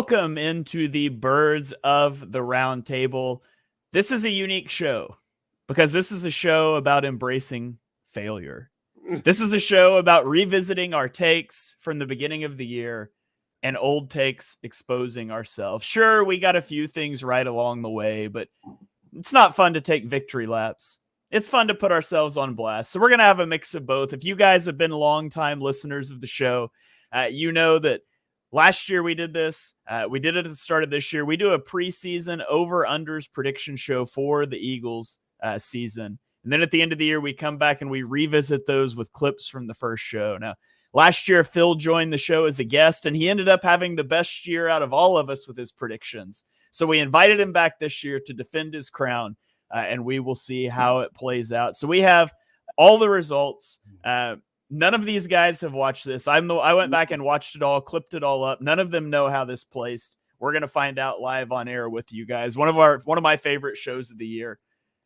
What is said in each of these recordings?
Welcome into the Birds of the Roundtable. This is a unique show because this is a show about embracing failure. This is a show about revisiting our takes from the beginning of the year and old takes exposing ourselves. Sure, we got a few things right along the way, but it's not fun to take victory laps. It's fun to put ourselves on blast. So we're going to have a mix of both. If you guys have been longtime listeners of the show, you know that last year we did this. We did it at the start of this year. We do a preseason over-unders prediction show for the Eagles season. And then at the end of the year, we come back and we revisit those with clips from the first show. Now, last year, Phil joined the show as a guest, and he ended up having the best year out of all of us with his predictions. So we invited him back this year to defend his crown, and we will see how it plays out. So we have all the results. None of these guys have watched this. I went back and watched it all, clipped it all up. None of them know how this placed. We're going to find out live on air with you guys. One of my favorite shows of the year.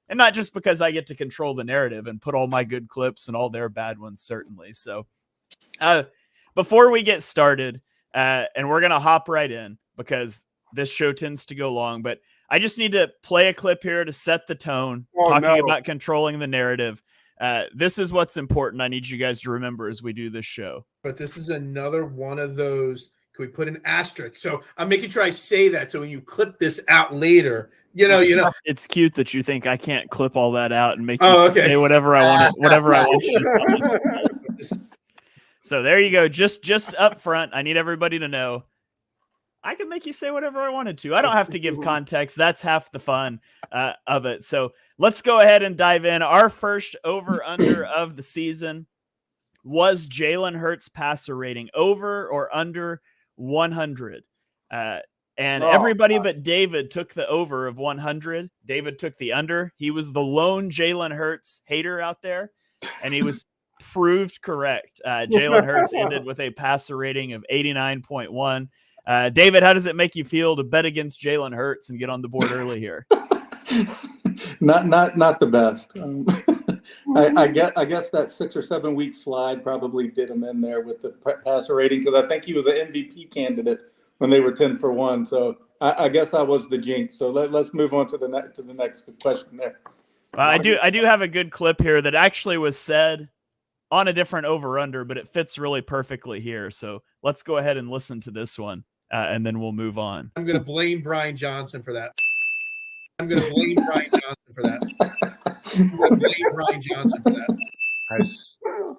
And not just because I get to control the narrative and put all my good clips and all their bad ones, certainly. So before we get started, and we're going to hop right in because this show tends to go long, but I just need to play a clip here to set the tone, about controlling the narrative. This is what's important. I need you guys to remember as we do this show. But this is another one of those. Can we put an asterisk? So I'm making sure I say that. So when you clip this out later, you know. It's cute that you think I can't clip all that out and make you say whatever I want. Whatever I want you to say. So there you go. Just up front, I need everybody to know I can make you say whatever I wanted to. I don't have to give context. That's half the fun of it. So let's go ahead and dive in. Our first over-under of the season was Jalen Hurts passer rating, over or under 100. Everybody but David took the over of 100. David took the under. He was the lone Jalen Hurts hater out there, and he was proved correct. Jalen Hurts ended with a passer rating of 89.1. David, how does it make you feel to bet against Jalen Hurts and get on the board early here? Not the best. I guess that 6 or 7 week slide probably did him in there with the passer rating because I think he was an MVP candidate when they were 10 for 1. So I guess I was the jinx. So let's move on to the next question there. I do have a good clip here that actually was said on a different over-under, but it fits really perfectly here. So let's go ahead and listen to this one, and then we'll move on. I'm going to blame Brian Johnson for that. Nice.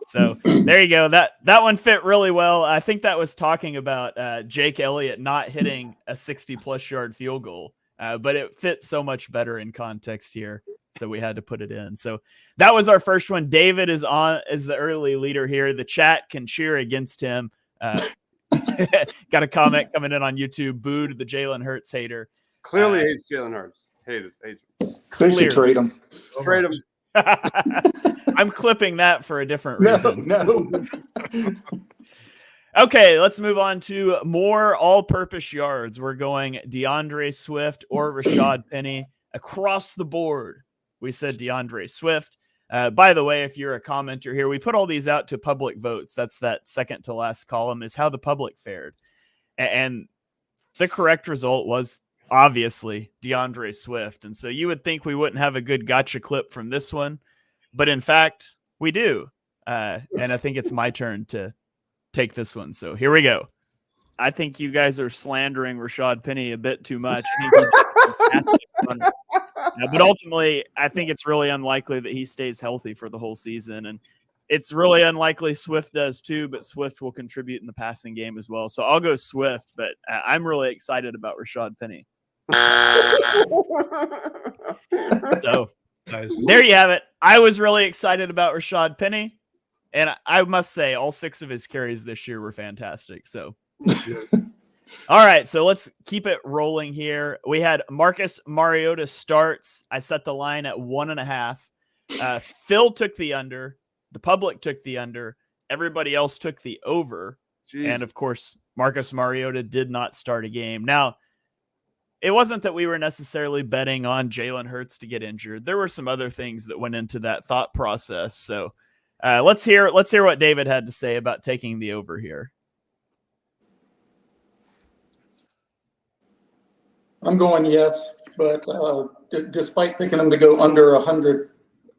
So there you go. That one fit really well. I think that was talking about Jake Elliott not hitting a 60-plus yard field goal, but it fit so much better in context here. So we had to put it in. So that was our first one. David is the early leader here. The chat can cheer against him. Got a comment coming in on YouTube. Booed the Jalen Hurts hater. Clearly hates Jalen Hurts. Hates him. They should trade him. Trade him. I'm clipping that for a different reason. No. Okay, let's move on to more all-purpose yards. We're going DeAndre Swift or Rashad Penny across the board. We said DeAndre Swift. By the way, if you're a commenter here, we put all these out to public votes. That's that second to last column is how the public fared. And the correct result was obviously DeAndre Swift. And so you would think we wouldn't have a good gotcha clip from this one, but in fact, we do. And I think it's my turn to take this one. So here we go. I think you guys are slandering Rashad Penny a bit too much. I think he's a fantastic runner. But ultimately, I think it's really unlikely that he stays healthy for the whole season. And it's really unlikely Swift does too, but Swift will contribute in the passing game as well. So I'll go Swift, but I'm really excited about Rashad Penny. So there you have it. I was really excited about Rashad Penny. And I must say, all 6 of his carries this year were fantastic. So, all right. So let's keep it rolling here. We had Marcus Mariota starts. I set the line at 1.5. Phil took the under. The public took the under. Everybody else took the over. Jesus. And of course, Marcus Mariota did not start a game. Now, it wasn't that we were necessarily betting on Jalen Hurts to get injured. There were some other things that went into that thought process. So let's hear what David had to say about taking the over here. I'm going yes, but despite picking them to go under 100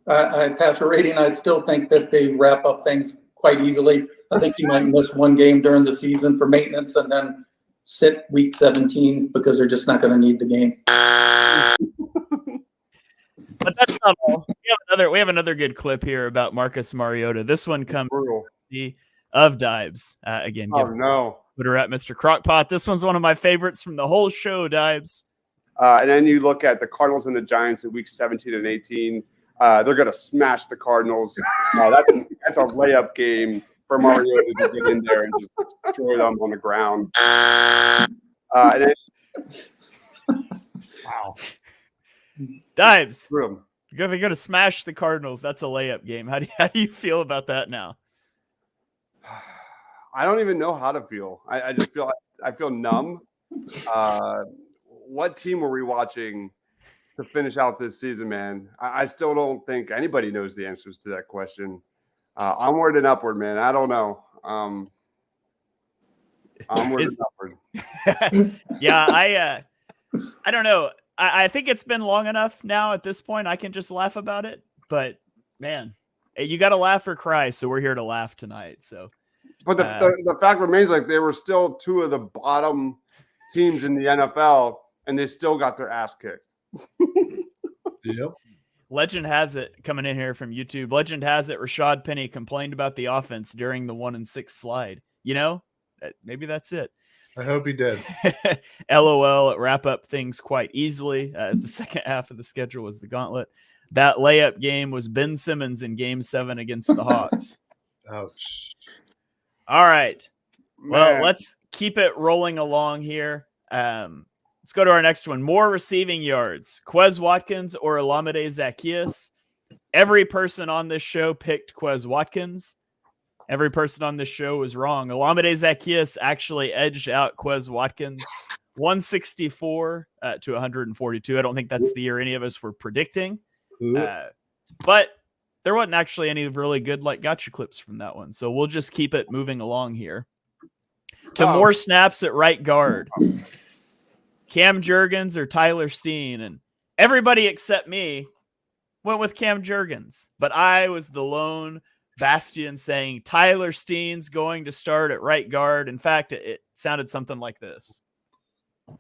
passer rating, I still think that they wrap up things quite easily. I think you might miss one game during the season for maintenance and then sit week 17 because they're just not going to need the game. But that's not all. We have another good clip here about Marcus Mariota. This one comes of Dibes. Again, Oh no. Twitter at Mr. Crockpot. This one's one of my favorites from the whole show, Dibes. And then you look at the Cardinals and the Giants in week 17 and 18. They're going to smash the Cardinals. That's a layup game for Mariota to get in there and just destroy them on the ground. And then, wow. Dibes. Room. You're going to smash the Cardinals. That's a layup game. How do you feel about that now? I don't even know how to feel. I just feel numb. What team were we watching to finish out this season, man? I still don't think anybody knows the answers to that question. Onward and upward, man. I don't know. Onward and upward. Yeah, I don't know. I think it's been long enough now at this point. I can just laugh about it. But, man, you got to laugh or cry, so we're here to laugh tonight. So, but the fact remains, like, they were still two of the bottom teams in the NFL, and they still got their ass kicked. Yep. Legend has it, coming in here from YouTube. Legend has it, Rashad Penny complained about the offense during the 1-6 slide. You know, maybe that's it. I hope he did. LOL, it wrap up things quite easily. The second half of the schedule was the gauntlet. That layup game was Ben Simmons in Game 7 against the Hawks. Ouch. All right. Well, Man. let's keep it rolling along here. Let's go to our next one. More receiving yards. Quez Watkins or Olamide Zaccheaus. Every person on this show picked Quez Watkins. Every person on this show was wrong. Olamide Zaccheaus actually edged out Quez Watkins 164 to 142. I don't think that's the year any of us were predicting. But there wasn't actually any really good gotcha clips from that one. So we'll just keep it moving along here. To more snaps at right guard. Cam Jurgens or Tyler Steen. And everybody except me went with Cam Jurgens. But I was the lone bastion saying Tyler Steen's going to start at right guard. In fact, it sounded something like this.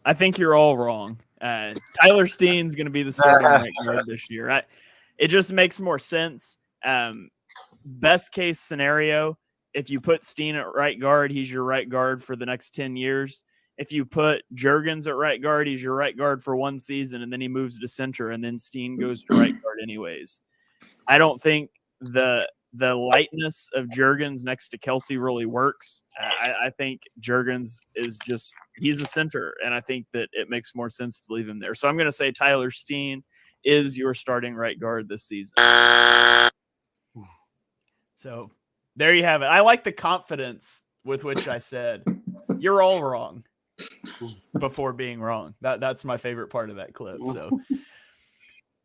I think you're all wrong. Tyler Steen's going to be the starting right guard this year. It just makes more sense. Best case scenario, if you put Steen at right guard, he's your right guard for the next 10 years. If you put Jurgens at right guard, he's your right guard for one season, and then he moves to center, and then Steen goes to right guard anyways. I don't think the lightness of Jurgens next to Kelsey really works. I think Jurgens is he's a center, and I think that it makes more sense to leave him there. So I'm going to say Tyler Steen is your starting right guard this season. So there you have it. I like the confidence with which I said, you're all wrong before being wrong. That's my favorite part of that clip. So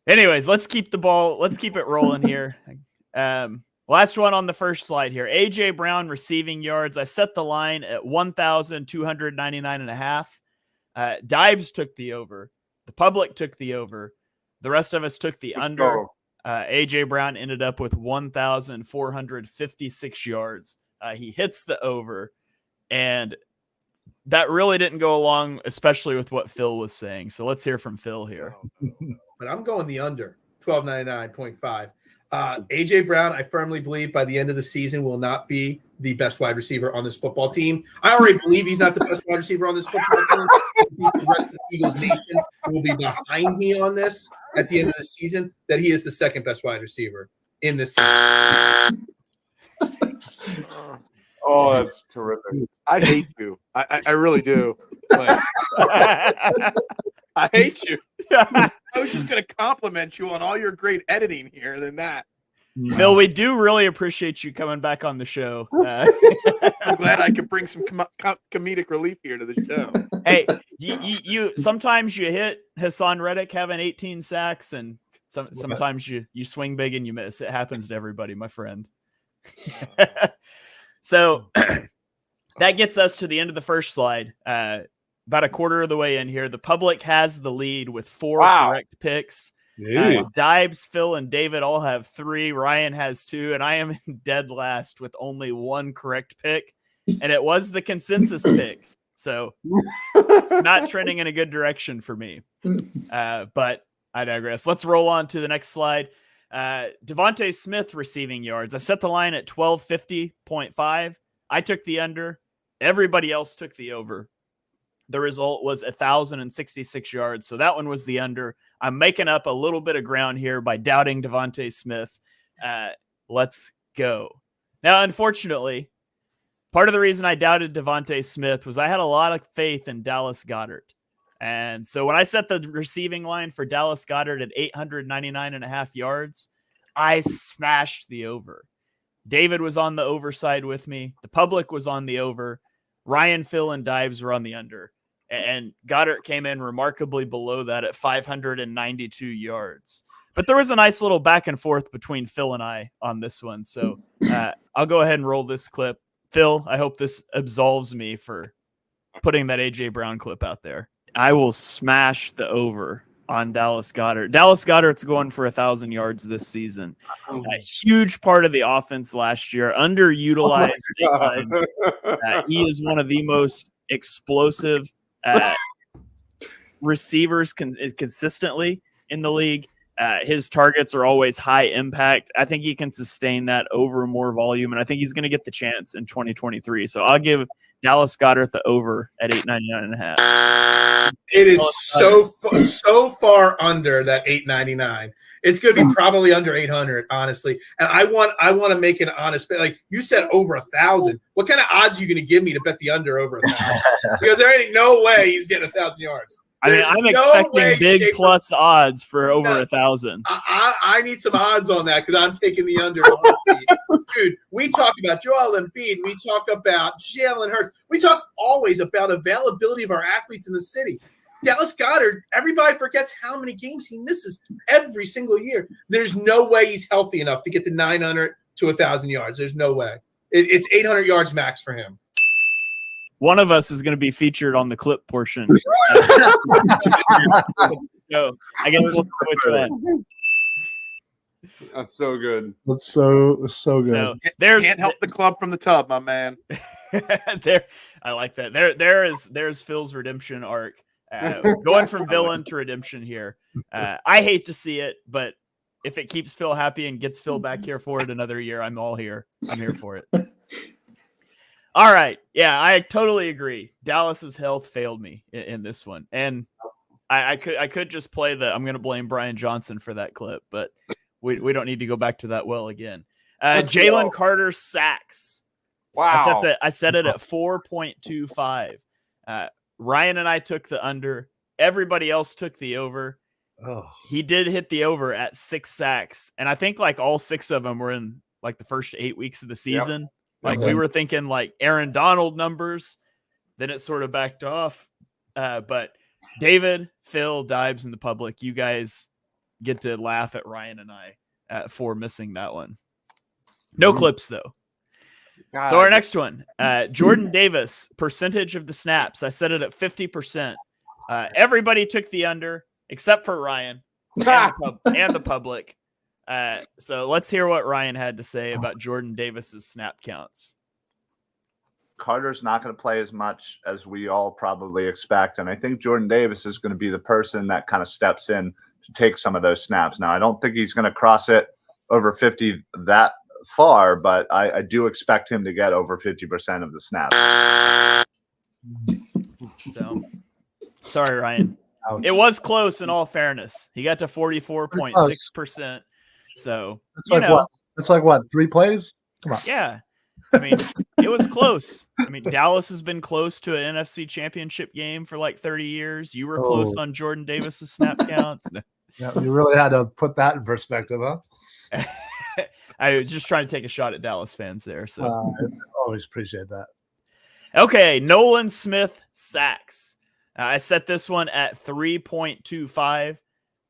anyways, let's keep it rolling here. Last one on the first slide here. AJ Brown receiving yards. I set the line at 1,299.5. Dibes took the over. The public took the over. The rest of us took the under. AJ Brown ended up with 1,456 yards. He hits the over, and that really didn't go along, especially with what Phil was saying. So let's hear from Phil here. But I'm going the under, 1299.5. AJ Brown, I firmly believe by the end of the season will not be the best wide receiver on this football team. I already believe he's not the best wide receiver on this football team. The rest of the Eagles Nation will be behind me on this at the end of the season, that he is the second best wide receiver in this team. Oh, that's terrific. I hate you. I really do. But I hate you. I was just going to compliment you on all your great editing here than that. Phil, we do really appreciate you coming back on the show. I'm glad I could bring some comedic relief here to the show. Hey, you sometimes you hit Hassan Reddick having 18 sacks, and sometimes you swing big and you miss. It happens to everybody, my friend. So that gets us to the end of the first slide. about a quarter of the way in here. The public has the lead with 4 Wow. correct picks. Yeah. Dibes, Phil, and David all have 3. Ryan has 2, and I am in dead last with only 1 correct pick. And it was the consensus pick. So it's not trending in a good direction for me. But I digress. Let's roll on to the next slide. Devontae Smith receiving yards. I set the line at 1250.5. I took the under. Everybody else took the over. The result was 1,066 yards. So that one was the under. I'm making up a little bit of ground here by doubting Devontae Smith. Let's go. Now, unfortunately, part of the reason I doubted Devontae Smith was I had a lot of faith in Dallas Goedert. And so when I set the receiving line for Dallas Goedert at 899.5 yards, I smashed the over. David was on the over side with me. The public was on the over. Ryan, Phil, and Dibes were on the under. And Goddard came in remarkably below that at 592 yards. But there was a nice little back and forth between Phil and I on this one. So I'll go ahead and roll this clip. Phil, I hope this absolves me for putting that A.J. Brown clip out there. I will smash the over on Dallas Goedert. Dallas Goedert's going for 1,000 yards this season. A huge part of the offense last year, underutilized. He is one of the most explosive receivers consistently in the league. His targets are always high impact. I think he can sustain that over more volume, and I think he's going to get the chance in 2023. So I'll give Dallas Goedert the over at 899.5. It is so far under that 899. It's going to be probably under 800, honestly. And I want to make an honest bet. Like you said, over 1,000. What kind of odds are you going to give me to bet the under over 1,000? Because there ain't no way he's getting 1,000 yards. I mean, I'm expecting big plus odds for over 1,000. I need some odds on that because I'm taking the under. Dude, we talk about Joel Embiid. We talk about Jalen Hurts. We talk always about availability of our athletes in the city. Dallas Goedert, everybody forgets how many games he misses every single year. There's no way he's healthy enough to get to 900 to 1,000 yards. There's no way. It's 800 yards max for him. One of us is going to be featured on the clip portion. So I guess we'll switch that. That's so good. That's so good. So there's Can't help the club from the tub, my man. there. I like that. There's Phil's redemption arc. Going from villain to redemption here. I hate to see it, but if it keeps Phil happy and gets Phil back here for it another year, I'm all here. I'm here for it. All right. Yeah, I totally agree. Dallas's health failed me in this one. And I could just play I'm going to blame Brian Johnson for that clip, but we don't need to go back to that well again. Jalen Carter sacks. Wow. I set it at 4.25. Ryan and I took the under. Everybody else took the over. Oh. He did hit the over at 6 sacks. And I think like all 6 of them were in like the first 8 weeks of the season. Yep. Like we were thinking like Aaron Donald numbers, then it sort of backed off. But David, Phil, Dibes, and the public, you guys get to laugh at Ryan and I for missing that one. No clips though. God. So our next one, Jordan Davis, percentage of the snaps. I set it at 50%. Everybody took the under except for Ryan and the public. So let's hear what Ryan had to say about Jordan Davis's snap counts. Carter's not going to play as much as we all probably expect. And I think Jordan Davis is going to be the person that kind of steps in to take some of those snaps. Now, I don't think he's going to cross it over 50 that far, but I do expect him to get over 50% of the snaps. So, sorry, Ryan. Ouch. It was close in all fairness. He got to 44.6%. So it's like what? It's like what? 3 plays? Come on. Yeah. I mean, it was close. I mean, Dallas has been close to an NFC championship game for like 30 years. You were close on Jordan Davis's snap counts. Yeah, you really had to put that in perspective, huh? I was just trying to take a shot at Dallas fans there. So I always appreciate that. Okay, Nolan Smith sacks. I set this one at 3.25.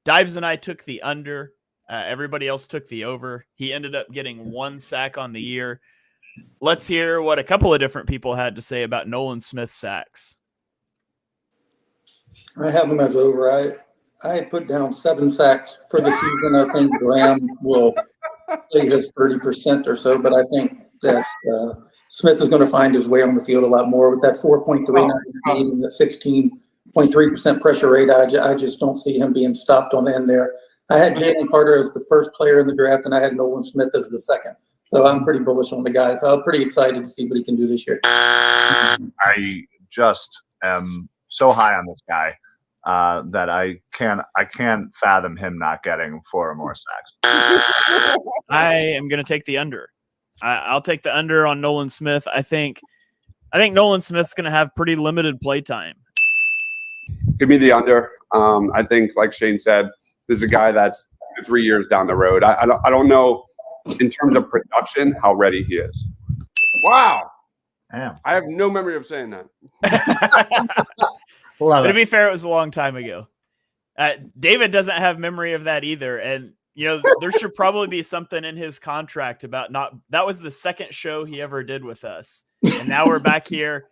Dibes and I took the under. Everybody else took the over. He ended up getting 1 sack on the year. Let's hear what a couple of different people had to say about Nolan Smith sacks. I have him as over. I put down 7 sacks for the season. I think Graham will play his 30% or so, but I think that Smith is going to find his way on the field a lot more with that 4.39 speed and the 16.3% pressure rate. I just don't see him being stopped on the end there. I had Jalen Carter as the first player in the draft, and I had Nolan Smith as the second. So I'm pretty bullish on the guy. So I'm pretty excited to see what he can do this year. I just am so high on this guy that I can't fathom him not getting 4 or more sacks. I am going to take the under. I'll take the under on Nolan Smith. I think Nolan Smith's going to have pretty limited play time. Give me the under. I think, like Shane said, this is a guy that's 3 years down the road. I don't know in terms of production how ready he is. Wow. Damn. I have no memory of saying that. But to be fair, it was a long time ago. David doesn't have memory of that either. And, there should probably be something in his contract about that was the second show he ever did with us. And now we're back here,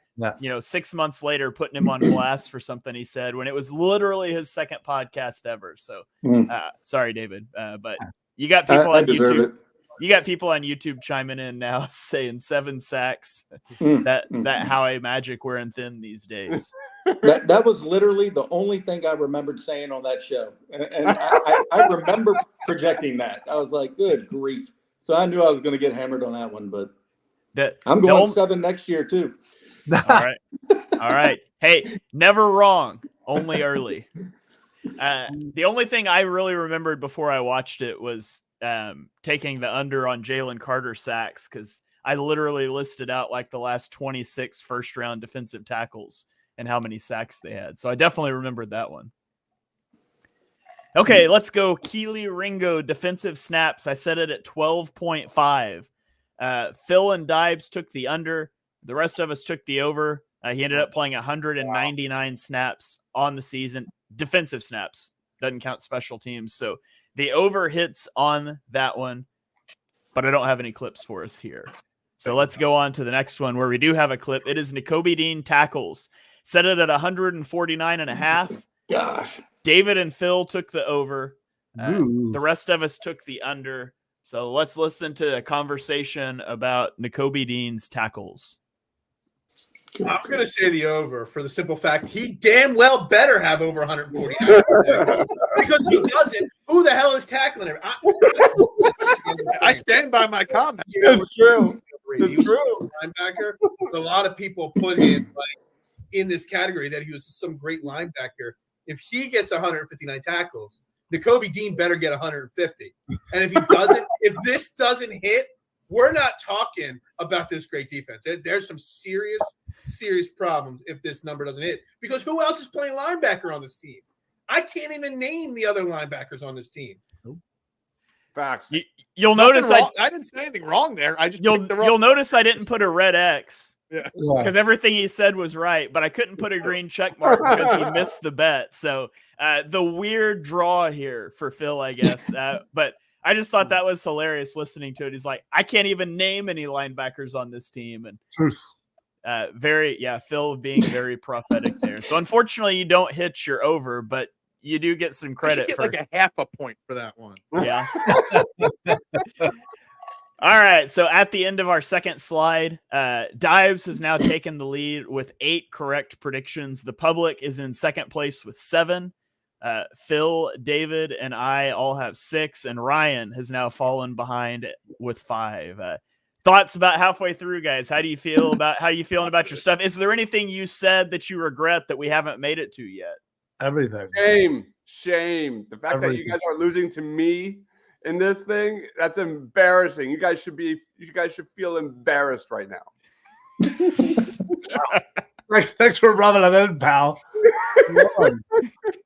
6 months later, putting him on blast for something he said when it was literally his second podcast ever. So sorry, David. But you got people on YouTube. You got people on YouTube chiming in now saying 7 sacks. That Howie Magic wearing thin these days. That was literally the only thing I remembered saying on that show. And I remember projecting that. I was like, good grief. So I knew I was going to get hammered on that one, but I'm going 7 next year too. All right. Hey, never wrong, only early. The only thing I really remembered before I watched it was taking the under on Jalen Carter sacks, because I literally listed out like the last 26 first-round defensive tackles and how many sacks they had. So I definitely remembered that one. Okay, let's go. Keely Ringo defensive snaps. I set it at 12.5. Phil and Dibes took the under. The rest of us took the over. He ended up playing 199 snaps on the season. Defensive snaps. Doesn't count special teams. So the over hits on that one, but I don't have any clips for us here. So let's go on to the next one where we do have a clip. It is Nakobe Dean tackles. Set it at 149.5. Gosh. David and Phil took the over. The rest of us took the under. So let's listen to a conversation about Nakobe Dean's tackles. I'm going to say the over for the simple fact he damn well better have over 140. Because if he doesn't, who the hell is tackling him? I stand by my comment. It's true. It's true. Linebacker. A lot of people put him in this category that he was some great linebacker. If he gets 159 tackles, Nakobe Dean better get 150. And if he doesn't, if this doesn't hit, we're not talking about this great defense. There's some serious problems if this number doesn't hit. Because who else is playing linebacker on this team? I can't even name the other linebackers on this team. Facts. You'll notice I didn't say anything wrong there. You'll notice I didn't put a red X. Yeah. Because everything he said was right, but I couldn't put a green check mark because he missed the bet. So the weird draw here for Phil, I guess. But I just thought that was hilarious listening to it. He's like, I can't even name any linebackers on this team. And Phil being very prophetic there. So unfortunately, you don't hit your over, but you do get some credit for like a half a point for that one. Yeah. All right. So at the end of our second slide, Dives has now taken the lead with 8 correct predictions. The public is in second place with 7. Phil, David, and I all have 6, and Ryan has now fallen behind with 5. Thoughts about halfway through, guys? How you feeling about your stuff? Is there anything you said that you regret that we haven't made it to yet? Everything. Shame. The fact that you guys are losing to me in this thing, that's embarrassing. You guys should feel embarrassed right now. Thanks for rubbing it in, pal.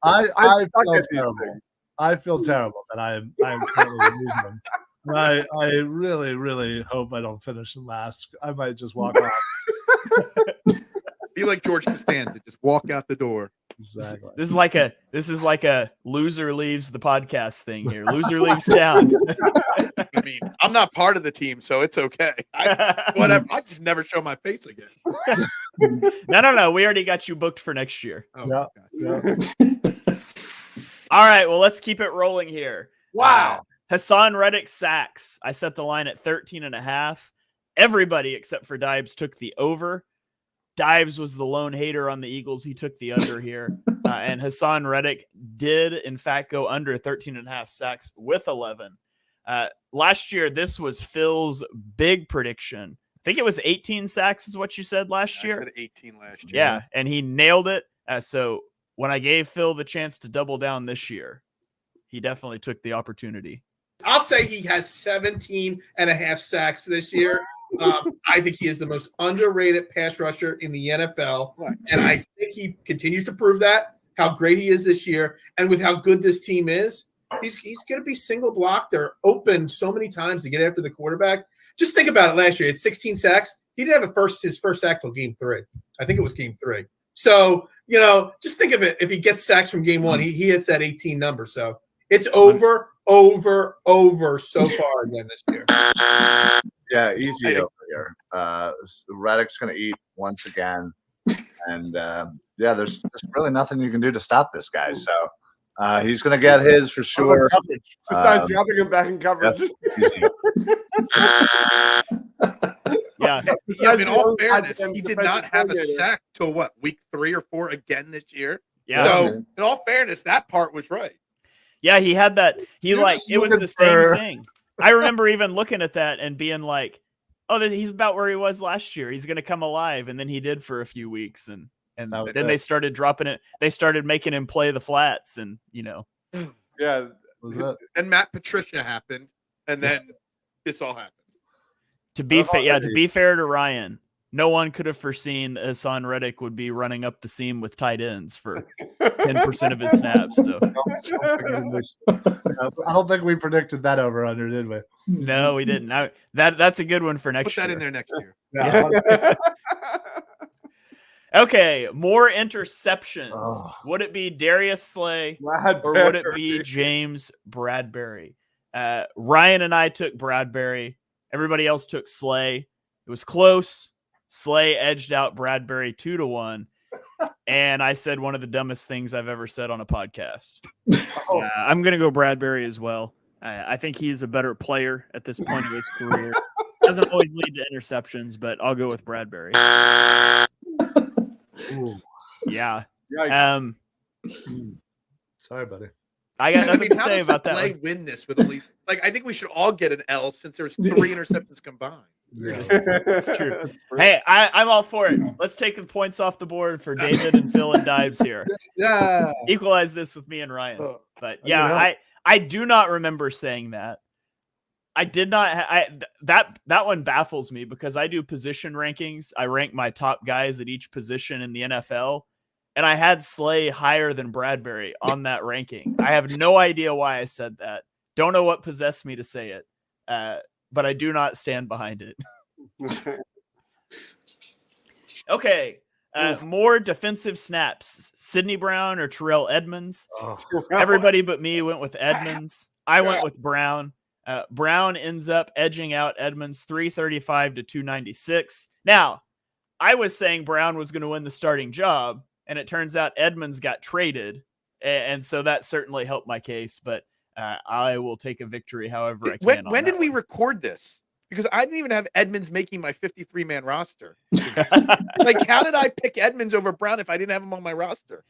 I feel terrible. I feel terrible that I am currently losing. I really, really hope I don't finish last. I might just walk off. Be like George Costanza, just walk out the door. Exactly. This is like a loser leaves the podcast thing here. Loser leaves town. I mean, I'm not part of the team, so it's okay. Whatever. I just never show my face again. No. We already got you booked for next year. Oh, Yeah. God. Yeah. All right. Well, let's keep it rolling here. Wow. Hassan Reddick sacks. I set the line at 13.5. Everybody except for Dibes took the over. Dibes was the lone hater on the Eagles. He took the under here. And Hassan Reddick did, in fact, go under 13.5 sacks with 11. Last year, this was Phil's big prediction. I think it was 18 sacks is what you said last year. I said 18 last year. Yeah, and he nailed it. So when I gave Phil the chance to double down this year, he definitely took the opportunity. I'll say he has 17 and a half sacks this year. I think he is the most underrated pass rusher in the NFL. And I think he continues to prove that, how great he is this year. And with how good this team is, he's going to be single blocked or open so many times to get after the quarterback. Just think about it last year. He had 16 sacks. He didn't have his first sack till game 3. I think it was game 3. So, just think of it. If he gets sacks from game 1, he hits that 18 number. So it's over so far again this year. Yeah, easy over here. Reddick's going to eat once again. And, there's really nothing you can do to stop this guy. So he's going to get his for sure. Besides dropping him back in coverage. Yeah. In all fairness, he did not have a sack till week 3 or 4 again this year. Yeah. So in all fairness, that part was right. Yeah, he had that. It was the same thing. I remember even looking at that and being like, oh, he's about where he was last year. He's going to come alive. And then he did for a few weeks. And then they started dropping it. They started making him play the flats and, Yeah. And Matt Patricia happened. And then this all happened. To be fair to Ryan, no one could have foreseen that Hassan Reddick would be running up the seam with tight ends for 10% of his snaps. So I don't think we predicted that over under, did we? no, we didn't. That's a good one for next Put that year. in there next year. Yeah. Okay, more interceptions. Oh. Would it be Darius Slay or would it be James Bradbury? Ryan and I took Bradbury. Everybody else took Slay. It was close. Slay edged out Bradbury 2-1. And I said one of the dumbest things I've ever said on a podcast. I'm going to go Bradbury as well. I think he's a better player at this point of his career. Doesn't always lead to interceptions, but I'll go with Bradbury. Yeah. Sorry, buddy. I got nothing to how say does about that Slay one. win this with only I think we should all get an L since there's 3 interceptions combined. Yeah. That's true. Hey, I'm all for it. Let's take the points off the board for David and Phil and Dibes here. Yeah. Equalize this with me and Ryan. But Yeah. yeah, I do not remember saying that. I did not. That one baffles me because I do position rankings. I rank my top guys at each position in the NFL, and I had Slay higher than Bradbury on that ranking. I have no idea why I said that. Don't know what possessed me to say it, but I do not stand behind it. Okay, more defensive snaps. Sidney Brown or Terrell Edmonds. Oh. Everybody but me went with Edmonds. I went with Brown. Brown ends up edging out Edmonds 335 to 296. Now, I was saying Brown was going to win the starting job, and it turns out Edmonds got traded, and so that certainly helped my case. But I will take a victory however I can. When did we record this? Because I didn't even have Edmonds making my 53-man roster. How did I pick Edmonds over Brown if I didn't have him on my roster?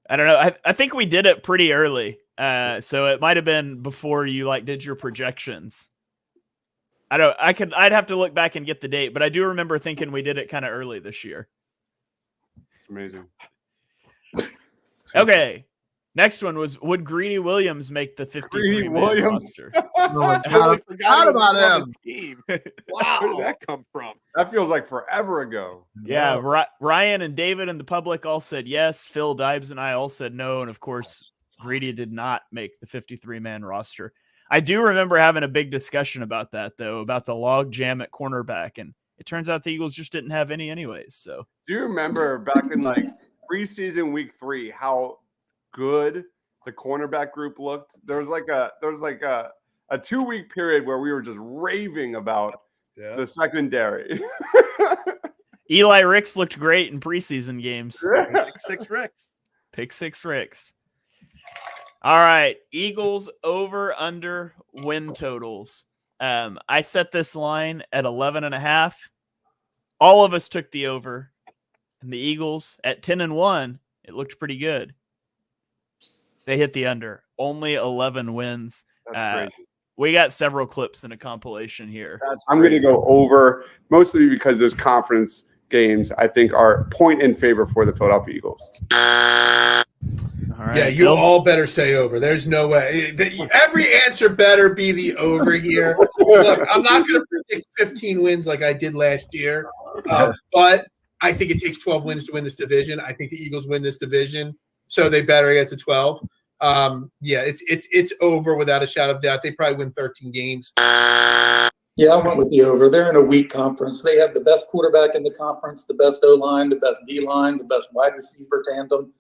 I don't know. I think we did it pretty early. So it might have been before you did your projections. I'd have to look back and get the date, but I do remember thinking we did it kind of early this year. It's amazing. Okay. Next one was, would Greedy Williams make the 53-man roster? I totally forgot about on him. the team. Wow. Where did that come from? That feels like forever ago. Yeah, Ryan and David and the public all said yes. Phil, Dibes, and I all said no. And of course, Greedy did not make the 53-man roster. I do remember having a big discussion about that, though, about the log jam at cornerback. And it turns out the Eagles just didn't have any anyways. So Do you remember back in preseason week 3 how good the cornerback group looked? There was a 2-week period where we were just raving about the secondary. Eli Ricks looked great in preseason games. Pick six Ricks. Pick six Ricks. All right. Eagles over under win totals. I set this line at 11.5. All of us took the over. And the Eagles at 10-1, it looked pretty good. They hit the under. Only 11 wins. That's crazy. We got several clips in a compilation here. I'm going to go over, mostly because those conference games, I think, are point in favor for the Philadelphia Eagles. All right, Yeah, you Phil? all better say over. There's no way. Every answer better be the over here. Look, I'm not going to predict 15 wins like I did last year, but I think it takes 12 wins to win this division. I think the Eagles win this division, so they better get to 12. Yeah, it's over without a shadow of doubt. They probably win 13 games. Yeah, I went with the over. They're in a weak conference. They have the best quarterback in the conference, the best O-line, the best D-line, the best wide receiver tandem.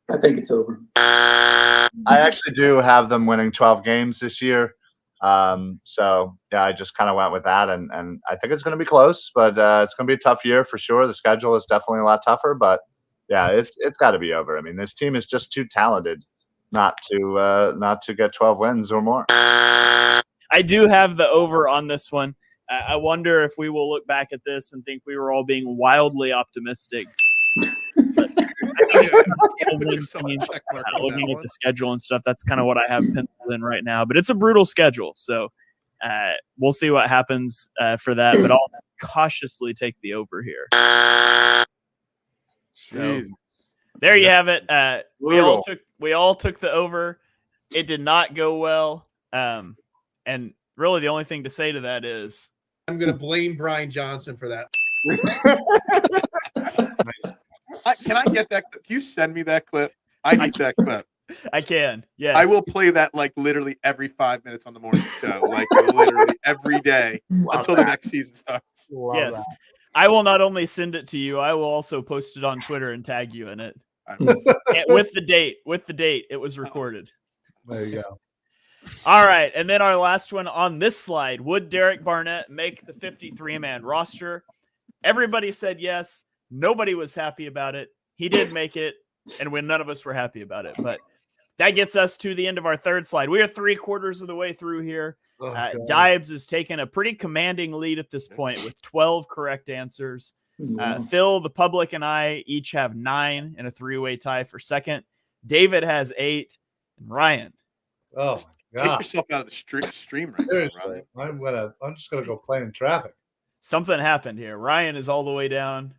I think it's over. I actually do have them winning 12 games this year. So, yeah, I just kind of went with that, and I think it's going to be close, but it's going to be a tough year for sure. The schedule is definitely a lot tougher, but, yeah, it's got to be over. I mean, this team is just too talented not to get 12 wins or more. I do have the over on this one. I wonder if we will look back at this and think we were all being wildly optimistic. Looking at the schedule and stuff, that's kind of what I have penciled in right now. But it's a brutal schedule, so we'll see what happens for that. But I'll cautiously take the over here. So there you have it. We all took the over. It did not go well. And really, the only thing to say to that is I'm going to blame Brian Johnson for that. Can I get that? Can you send me that clip? I need that clip. I can. Yes. I will play that like literally every 5 minutes on the morning show, like literally every day until the next season starts. Yes. That. I will not only send it to you, I will also post it on Twitter and tag you in it. With the date. It was recorded. There you go. All right. And then our last one on this slide. Would Derek Barnett make the 53-man roster? Everybody said yes. Nobody was happy about it. He did make it, and when none of us were happy about it. But that gets us to the end of our third slide. We are 3/4 of the way through here. Dibes has taken a pretty commanding lead at this point with 12 correct answers. Phil, the public, and I each have 9 in a 3-way tie for second. David has 8. And Ryan. Oh, my God. Take yourself out of the stream right Seriously, now, I'm just gonna go play in traffic. Something happened here. Ryan is all the way down.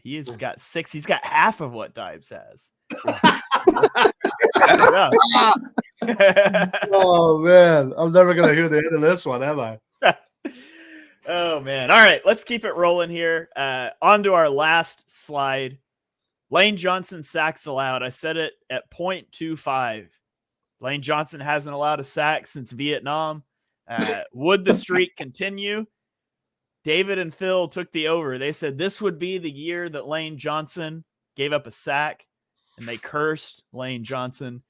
He's got 6. He's got half of what Dibes has. Oh man, I'm never gonna hear the end of this one, am I? Oh man. All right, let's keep it rolling here. On to our last slide. Lane Johnson sacks allowed. I said it at 0.25. Lane Johnson hasn't allowed a sack since Vietnam. Would the streak continue? David and Phil took the over. They said this would be the year that Lane Johnson gave up a sack, and they cursed Lane Johnson.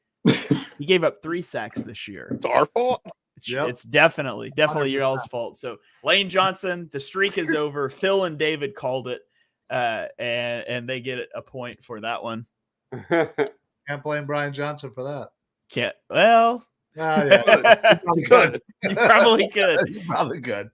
He gave up 3 sacks this year. It's our fault. It's definitely y'all's fault. So Lane Johnson, the streak is over. Phil and David called it, and they get a point for that one. Can't blame Brian Johnson for that. Can't. Well, yeah. You could. You probably could. You probably could.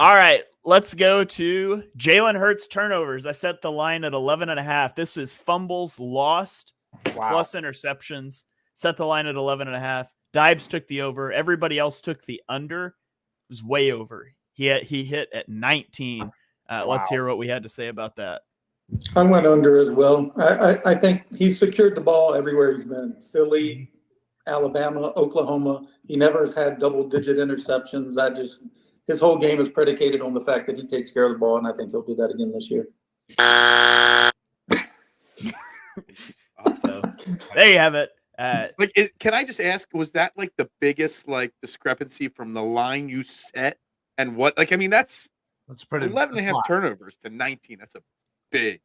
All right, let's go to Jalen Hurts turnovers. I set the line at 11.5. This is fumbles lost plus interceptions. Set the line at 11.5. Dibes took the over. Everybody else took the under. It was way over. He hit at 19. Let's hear what we had to say about that. I went under as well. I think he's secured the ball everywhere he's been. Philly, Alabama, Oklahoma. He never has had double-digit interceptions. His whole game is predicated on the fact that he takes care of the ball, and I think he'll do that again this year. So, there you have it. Can I just ask, was that like the biggest discrepancy from the line you set and what? Like, I mean, that's pretty 11.5 turnovers to 19. That's a big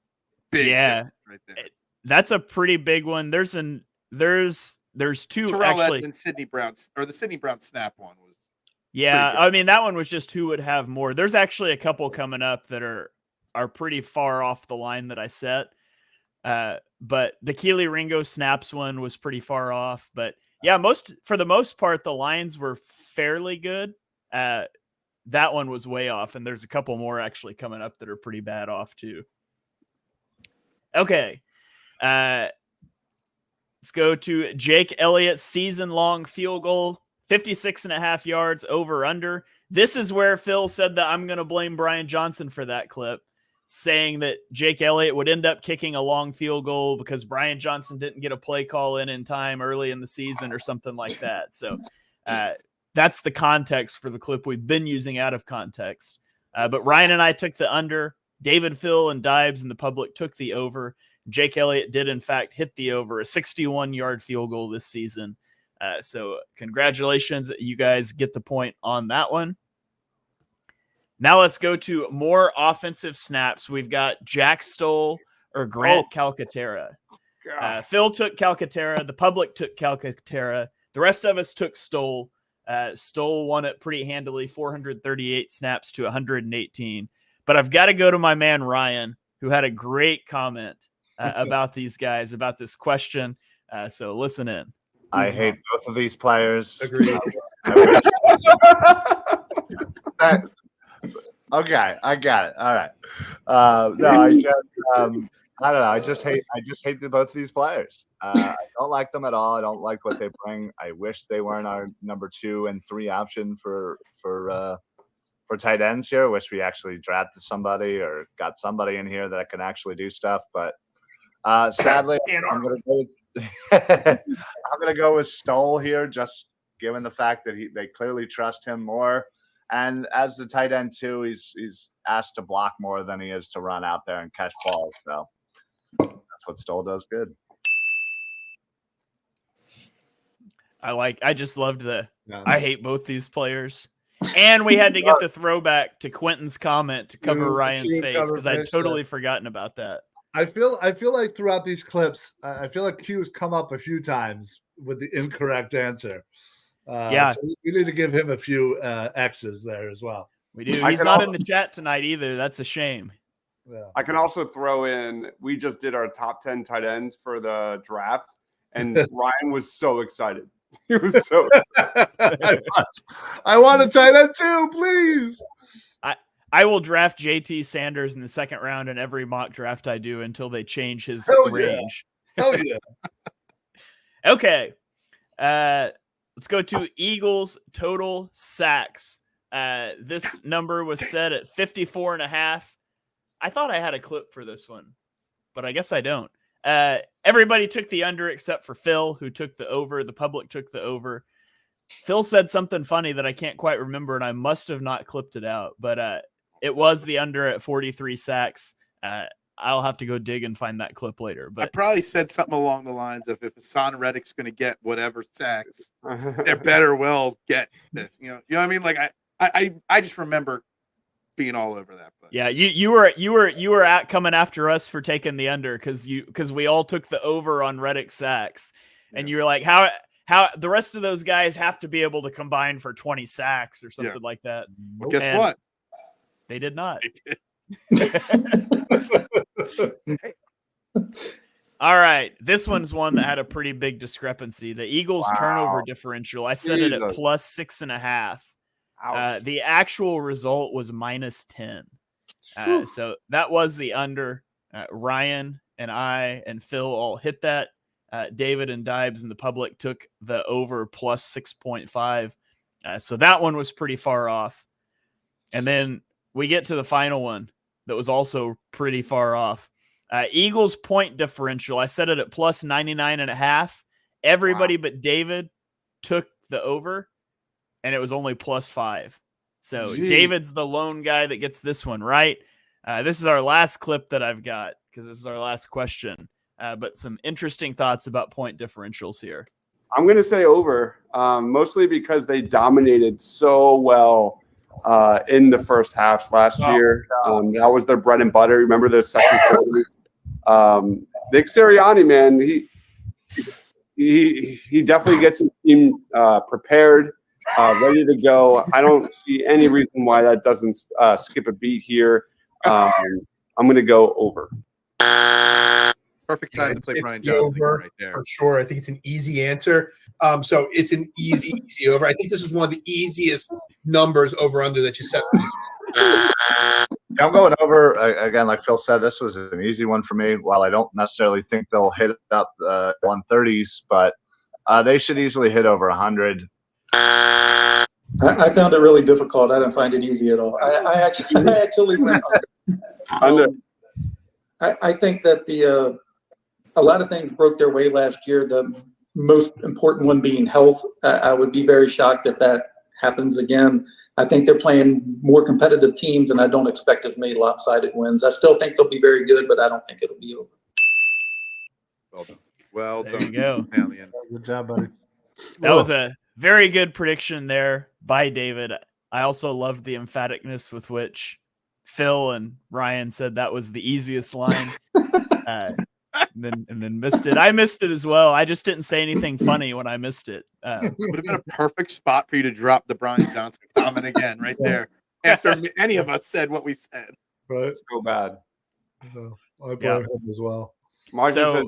yeah, right there. That's a pretty big one. There's 2 Terrell actually. Edmonds, Sidney Brown, or the Sidney Brown snap one was. Yeah, I mean that one was just who would have more. There's actually a couple coming up that are are pretty far off the line that I set. But the Keely Ringo snaps one was pretty far off. But yeah, for the most part, the lines were fairly good. That one was way off, and there's a couple more actually coming up that are pretty bad off too. Okay. Let's go to Jake Elliott's season-long field goal, 56.5 yards over under. This is where Phil said that I'm going to blame Brian Johnson for that clip, saying that Jake Elliott would end up kicking a long field goal because Brian Johnson didn't get a play call in time early in the season or something like that. So that's the context for the clip we've been using out of context. But Ryan and I took the under. David, Phil, and Dibes and the public took the over. Jake Elliott did, in fact, hit the over, a 61-yard field goal this season. So congratulations. You guys get the point on that one. Now let's go to more offensive snaps. We've got Jack Stoll or Grant Calcaterra. Phil took Calcaterra. The public took Calcaterra. The rest of us took Stoll. Stoll won it pretty handily, 438 snaps to 118. But I've got to go to my man Ryan, who had a great comment about these guys, about this question. So listen in. I hate both of these players. Agreed. Okay, I got it. All right. No, I don't know. I just hate both of these players. I don't like them at all. I don't like what they bring. I wish they weren't our number 2 and 3 option for tight ends here. Wish we actually drafted somebody or got somebody in here that can actually do stuff. But sadly, I'm gonna go with Stoll here, just given the fact that they clearly trust him more. And as the tight end too, he's asked to block more than he is to run out there and catch balls. So that's what Stoll does good. I just loved I hate both these players. And we had to get the throwback to Quentin's comment to cover Ryan's face because I'd totally forgotten about that. I feel like throughout these clips, I feel like Q's come up a few times with the incorrect answer. So we need to give him a few X's there as well. We do. He's not in the chat tonight either. That's a shame. Yeah. I can also throw in, we just did our top 10 tight ends for the draft, and Ryan was so excited. He was so excited. I want a tight end too, please. I will draft JT Sanders in the second round in every mock draft I do until they change his range. Hell yeah. Okay. Let's go to Eagles total sacks. This number was set at 54.5. I thought I had a clip for this one, but I guess I don't. Everybody took the under except for Phil, who took the over. The public took the over. Phil said something funny that I can't quite remember, and I must have not clipped it out, but it was the under at 43 sacks. I'll have to go dig and find that clip later. But I probably said something along the lines of, if Hassan Reddick's going to get whatever sacks, they better well get this. You know what I mean? Like I just remember being all over that. But. Yeah, you were coming after us for taking the under because we all took the over on Reddick sacks, and you were like, how the rest of those guys have to be able to combine for 20 sacks or something like that. Well, guess what? They did not. They did. All right. This one's one that had a pretty big discrepancy. The Eagles turnover differential. I set it at plus 6.5. The actual result was minus 10. So that was the under. Ryan and I and Phil all hit that. David and Dibes and the public took the over plus 6.5. So that one was pretty far off. And then we get to the final one that was also pretty far off. Eagles point differential. I set it at plus 99.5. Everybody but David took the over, and it was only plus 5. So David's the lone guy that gets this one right. This is our last clip that I've got because this is our last question. But some interesting thoughts about point differentials here. I'm going to say over, mostly because they dominated so well in the first halves last year. That was their bread and butter. Remember the second quarter? Nick Sirianni, man, he definitely gets his team prepared, ready to go. I don't see any reason why that doesn't skip a beat here. I'm going to go over. Perfect time to play It's Brian the Johnson over right there. for sure. I think it's an easy answer. So it's an easy over. I think this is one of the easiest numbers over under that you set. I'm going over again. Like Phil said, this was an easy one for me. While I don't necessarily think they'll hit up the 130s, but they should easily hit over 100. I found it really difficult. I didn't find it easy at all. I actually went under. I think that a lot of things broke their way last year. The most important one being health. I would be very shocked if that happens again. I think they're playing more competitive teams, and I don't expect as many lopsided wins. I still think they'll be very good, but I don't think it'll be over. Well done. Well There done. you go. Good job, buddy. That was a very good prediction there by David. I also loved the emphaticness with which Phil and Ryan said that was the easiest line. And then missed it. I missed it as well. I just didn't say anything funny when I missed it. Would have been a perfect spot for you to drop the Brian Johnson comment again right there after any of us said what we said. Right. So bad. So I blame him as well. Marcus So- said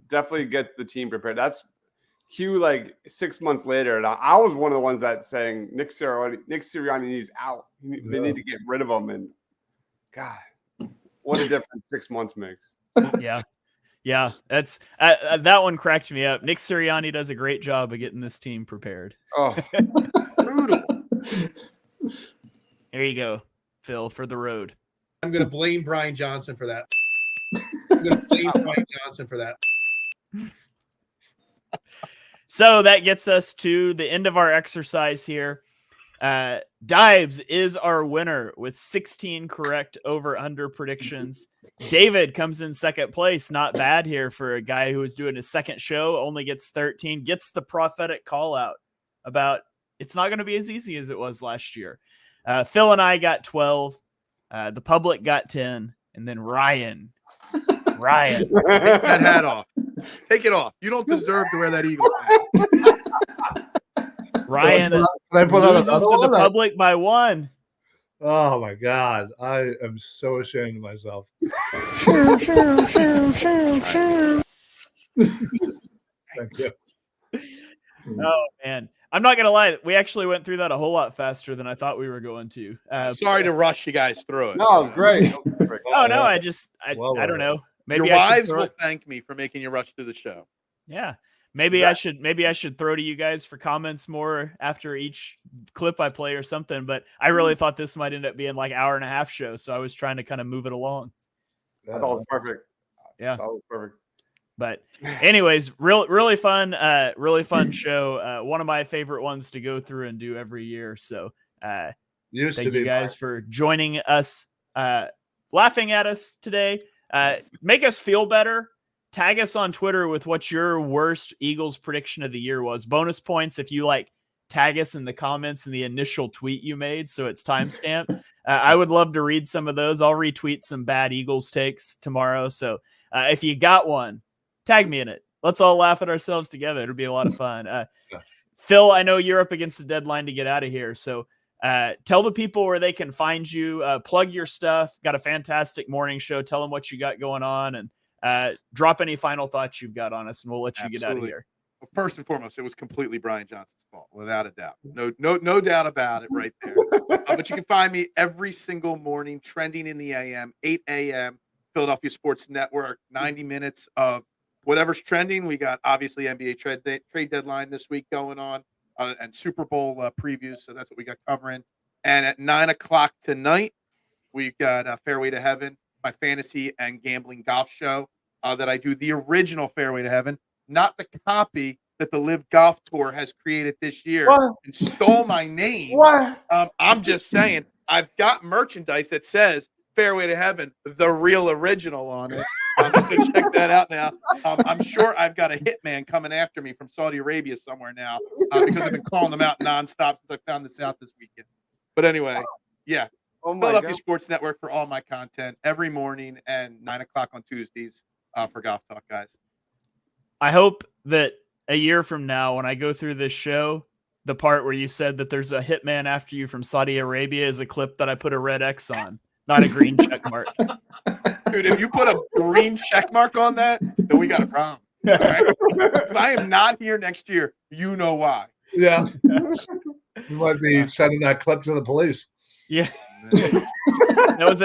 definitely gets the team prepared. That's Hugh like 6 months later. And I was one of the ones that saying Nick Sirianni needs out. They need to get rid of him. And God, what a difference 6 months makes. Yeah, that's that one cracked me up. Nick Sirianni does a great job of getting this team prepared. Oh, Brutal. There you go, Phil, for the road. I'm going to blame Brian Johnson for that. I'm going to blame Brian Johnson for that. So that gets us to the end of our exercise here. Dives is our winner with 16 correct over-under predictions. David comes in second place. Not bad here for a guy who is doing his second show, only gets 13, gets the prophetic call out about it's not going to be as easy as it was last year. Phil and I got 12. The public got 10. And then Ryan. Take that hat off. Take it off. You don't deserve to wear that Eagles hat. Ryan Can I put on loses to another the one? public by 1. Oh my God. I am so ashamed of myself. Thank you. Oh, man. I'm not going to lie. We actually went through that a whole lot faster than I thought we were going to. Sorry to rush you guys through it. no, it was great. Oh, no. I don't know. Maybe Your I should wives throw will it. thank me for making you rush through the show. Yeah. Maybe I should throw to you guys for comments more after each clip I play or something. But I really thought this might end up being like hour and a half show. So I was trying to kind of move it along. I thought it was perfect. Yeah. That was perfect. But anyways, really fun show. One of my favorite ones to go through and do every year. So thank you guys for joining us, laughing at us today. Make us feel better. Tag us on Twitter with what your worst Eagles prediction of the year was. Bonus points if you tag us in the comments in the initial tweet you made, so it's timestamped. I would love to read some of those. I'll retweet some bad Eagles takes tomorrow. So if you got one, tag me in it. Let's all laugh at ourselves together. It'll be a lot of fun. Phil, I know you're up against the deadline to get out of here, so tell the people where they can find you. Plug your stuff. Got a fantastic morning show. Tell them what you got going on, and drop any final thoughts you've got on us, and we'll let you get out of here. Well, first and foremost, it was completely Brian Johnson's fault, without a doubt. No doubt about it right there. But you can find me every single morning, trending in the AM, 8 a.m., Philadelphia Sports Network, 90 minutes of whatever's trending. We got, obviously, NBA trade deadline this week going on, and Super Bowl previews, so that's what we got covering. And at 9 o'clock tonight, we've got Fairway to Heaven, my fantasy and gambling golf show that I do, the original Fairway to Heaven, not the copy that the Live Golf Tour has created this year and stole my name. I'm just saying, I've got merchandise that says Fairway to Heaven, the real original on it. So check that out now. I'm sure I've got a hitman coming after me from Saudi Arabia somewhere now because I've been calling them out nonstop since I found this out this weekend. But anyway, yeah. Philadelphia Sports Network for all my content every morning and 9 o'clock on Tuesdays for Golf Talk, guys. I hope that a year from now, when I go through this show, the part where you said that there's a hitman after you from Saudi Arabia is a clip that I put a red X on, not a green check mark. Dude, if you put a green check mark on that, then we got a problem. All right? If I am not here next year, you know why. Yeah. You might be sending that clip to the police. Yeah. That was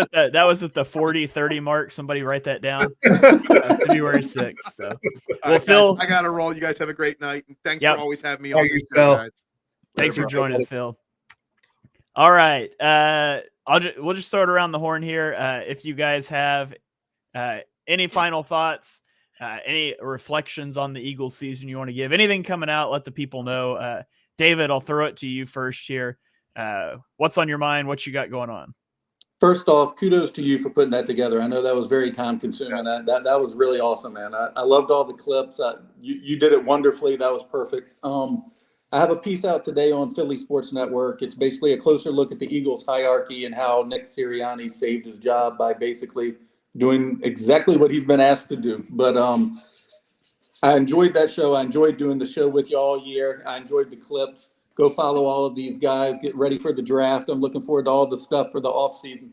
at the 40-30 mark. Somebody write that down. February 6th. So. All Well, right, Phil, guys, I got to roll. You guys have a great night. And thanks Yep. for always having me on Thank this you, show, Phil. guys. thanks for Later, bro. joining, Phil. All right. We'll just throw it around the horn here. If you guys have any final thoughts, any reflections on the Eagles season you want to give, anything coming out, let the people know. David, I'll throw it to you first here. What's on your mind? What you got going on? First off, kudos to you for putting that together. I know that was very time consuming. That was really awesome, man. I loved all the clips. You did it wonderfully. That was perfect. I have a piece out today on Philly Sports Network. It's basically a closer look at the Eagles hierarchy and how Nick Sirianni saved his job by basically doing exactly what he's been asked to do. But I enjoyed that show. I enjoyed doing the show with you all year. I enjoyed the clips. Go follow all of these guys. Get ready for the draft. I'm looking forward to all the stuff for the offseason.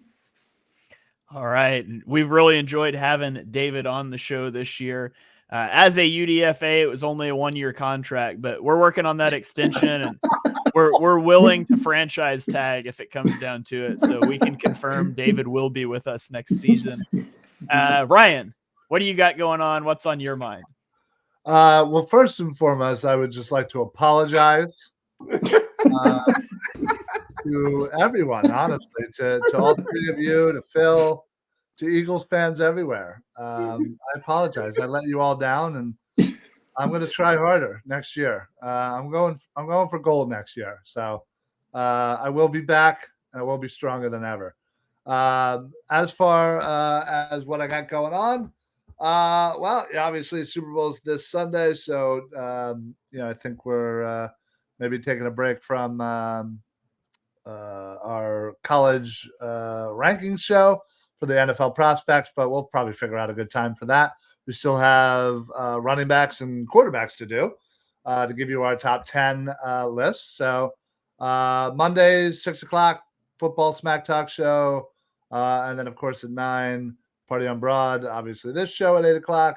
All right. We've really enjoyed having David on the show this year. As a UDFA, it was only a 1-year contract, but we're working on that extension, and we're willing to franchise tag if it comes down to it. So we can confirm David will be with us next season. Ryan, what do you got going on? What's on your mind? Well, first and foremost, I would just like to apologize to everyone, honestly, to all three of you, to Phil, to Eagles fans everywhere. I apologize. I let you all down, and I'm going to try harder next year. I'm going for gold next year. So I will be back. I will be stronger than ever. As far as what I got going on, well, obviously Super Bowl's this Sunday, so I think we're maybe taking a break from our college rankings show for the NFL prospects, but we'll probably figure out a good time for that. We still have running backs and quarterbacks to do to give you our top 10 list. So Mondays, 6:00, football smack talk show. And then, of course, at 9, Party on Broad. Obviously, this show at 8:00.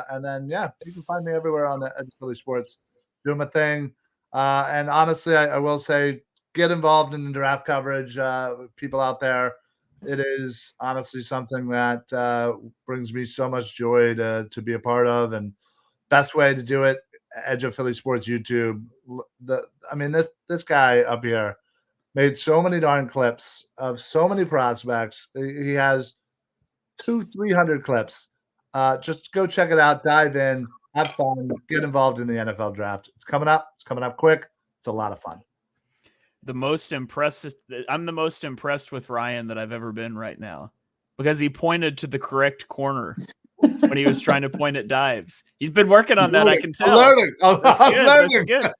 And then, you can find me everywhere on the Philly Sports doing my thing. And honestly, I will say, get involved in the draft coverage. People out there, it is honestly something that brings me so much joy to be a part of. And best way to do it, Edge of Philly Sports YouTube. This guy up here made so many darn clips of so many prospects. He has 200-300 clips. Just go check it out. Dive in, have fun, get involved in the NFL draft. It's coming up. It's coming up quick. It's a lot of fun. I'm the most impressed with Ryan that I've ever been right now, because he pointed to the correct corner when he was trying to point at dives. He's been working on that. I can tell. I'm learning. That's good.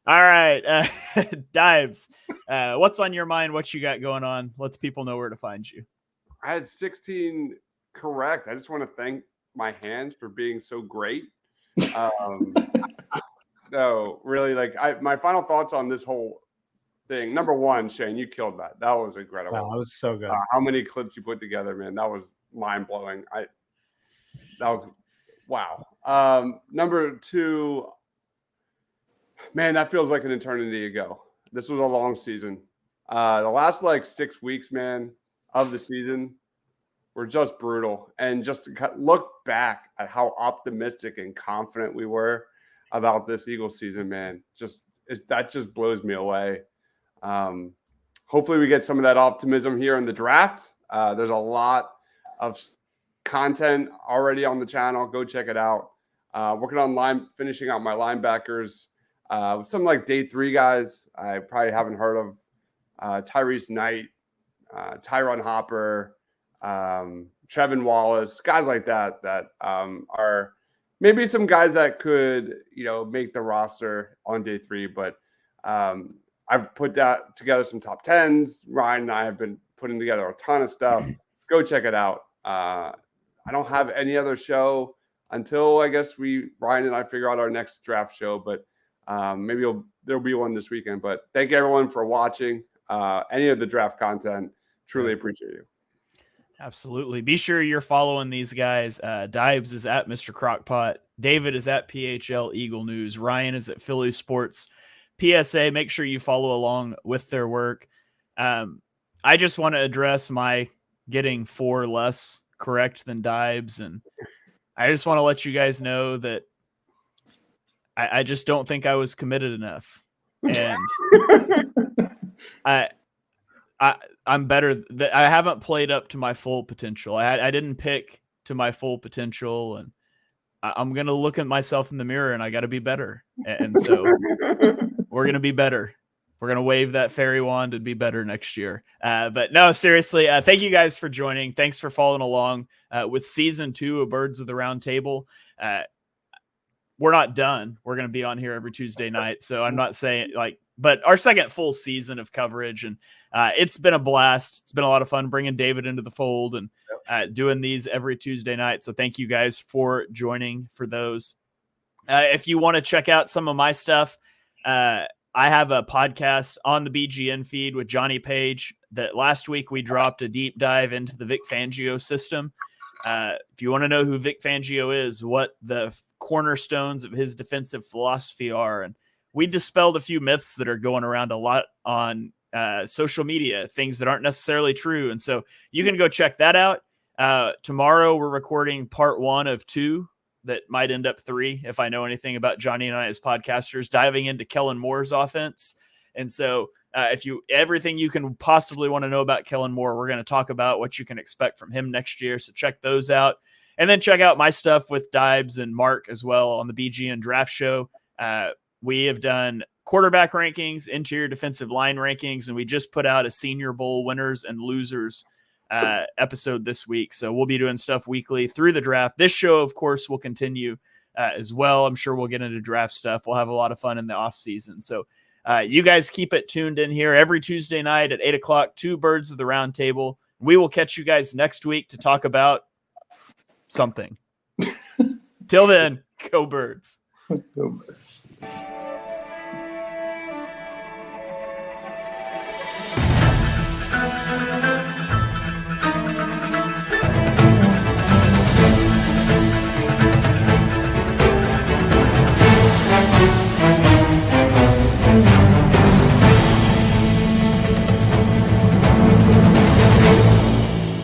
All right. Dives. What's on your mind? What you got going on? Let the people know where to find you. I had 16 correct. I just want to thank my hands for being so great. No, really, my final thoughts on this whole thing. Number one, Shane, you killed that. That was incredible. Wow, that was so good. How many clips you put together, man? That was mind blowing. That was wow. Number two, man, that feels like an eternity ago. This was a long season. The last 6 weeks, man, of the season were just brutal. And just to look back at how optimistic and confident we were about this Eagles season, man, that just blows me away. Hopefully we get some of that optimism here in the draft. There's a lot of content already on the channel. Go check it out. Working on finishing out my linebackers. Some day 3 guys I probably haven't heard of. Tyrese Knight, Tyron Hopper, Trevin Wallace, guys like that are maybe some guys that could, make the roster on day 3. But I've put that together some top 10s. Ryan and I have been putting together a ton of stuff. Go check it out. I don't have any other show until I guess Ryan and I figure out our next draft show, but maybe there'll be one this weekend. But thank you everyone for watching any of the draft content. Truly appreciate you. Absolutely. Be sure you're following these guys. Dibes is at Mr. Crockpot. David is at PHL Eagle News. Ryan is at Philly Sports PSA. Make sure you follow along with their work. I just want to address my getting 4 less correct than Dibes. And I just want to let you guys know that I just don't think I was committed enough. And I'm better. I haven't played up to my full potential. I didn't pick to my full potential, and I'm going to look at myself in the mirror and I got to be better. And so we're going to be better. We're going to wave that fairy wand and be better next year. But no, seriously, thank you guys for joining. Thanks for following along with season 2 of Birds of the Round Table. We're not done. We're going to be on here every Tuesday night. So I'm not saying but our second full season of coverage, and it's been a blast. It's been a lot of fun bringing David into the fold and doing these every Tuesday night. So thank you guys for joining for those. If you want to check out some of my stuff, I have a podcast on the BGN feed with Johnny Page that last week we dropped a deep dive into the Vic Fangio system. If you want to know who Vic Fangio is, what the cornerstones of his defensive philosophy are, and we dispelled a few myths that are going around a lot on social media, things that aren't necessarily true. And so you can go check that out. Tomorrow we're recording part 1 of 2 that might end up 3 if I know anything about Johnny and I as podcasters, diving into Kellen Moore's offense. And so everything you can possibly want to know about Kellen Moore, we're going to talk about what you can expect from him next year. So check those out. And then check out my stuff with Dibes and Mark as well on the BGN Draft Show. We have done quarterback rankings, interior defensive line rankings, and we just put out a Senior Bowl winners and losers episode this week. So we'll be doing stuff weekly through the draft. This show, of course, will continue as well. I'm sure we'll get into draft stuff. We'll have a lot of fun in the off season. So you guys keep it tuned in here every Tuesday night at 8:00, 2 Birds of the Round Table. We will catch you guys next week to talk about something. Till then, go Birds. Go Birds.